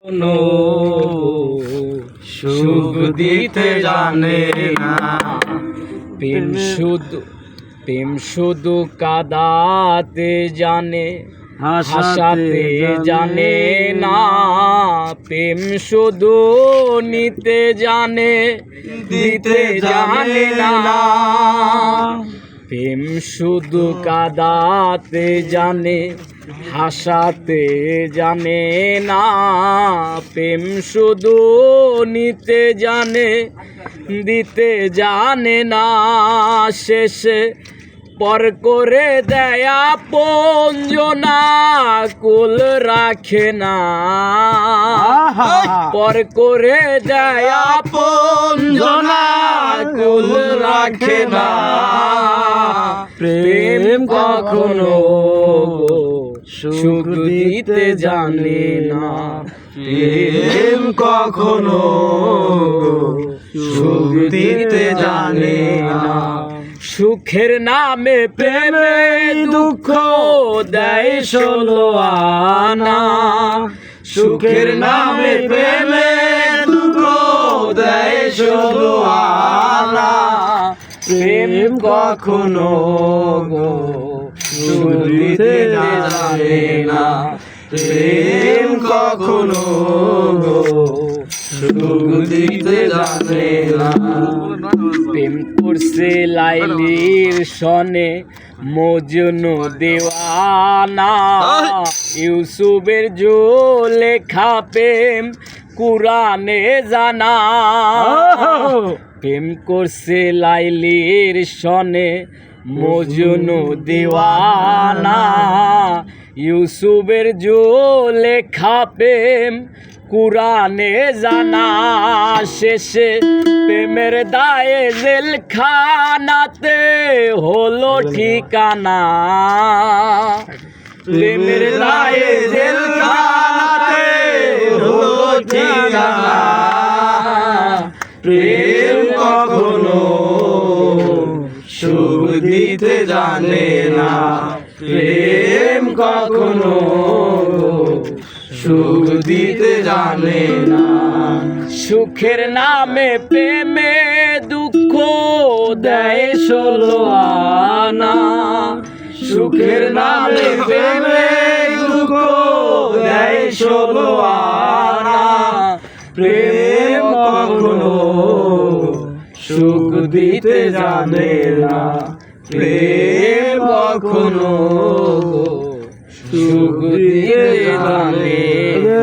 কোনো সুখ দিতে জানে না। প্রেম শুধু কাঁদাতে জানে, হাসাতে জানে না। প্রেম শুধু নিতে জানে, দিতে জানে না। প্রেম শুধু কাঁদাতে জানে, হাসাতে জানে না। প্রেম শুধু নিতে জানে, দিতে জানে না। শেষে পর করে দেয় আপনজনা, কুল রাখে না। পর করে দেয় আপনজনা, কুল রাখে না। প্রেম কখনো সুখ দিতে জানে না। প্রেম কখনো সুখ দিতে জানে না। সুখের নামে প্রেমে দুঃখ দেয় ষোলো আনা। সুখের নামে প্রেমে দুঃখ দেয় ষোলো আনা। প্রেম কখনো সুখ দিতে জানে না। প্রেম কখনো সুখ দিতে জানে না। প্রেম করছে লাইলির সনে মজনু দেওয়ানা। ইউসুফের লেখা প্রেম কুরআনে জানা। প্রেম করছে লাইলির সনে মজনু দেওয়ানা। ইউসুফের লেখা প্রেম কুরআনে জানা। শেষে প্রেমের দায়ে জেলখানাতে হলো ঠিকানা। প্রেমের দায়ে জেলখানাতে হলো ঠিকানা। প্রেম কখনো সুখ দিতে জানে না। প্রেম কখনো সুখ দিতে জানে না। সুখের নামে প্রেমে দুঃখ দেয় ষোলো আনা। সুখের নামে প্রেমে দুঃখ দেয় ষোলো আনা। প্রেম কখনো সুখ দিতে জানে না। প্রেম কখনো সুখ দিতে জানে না।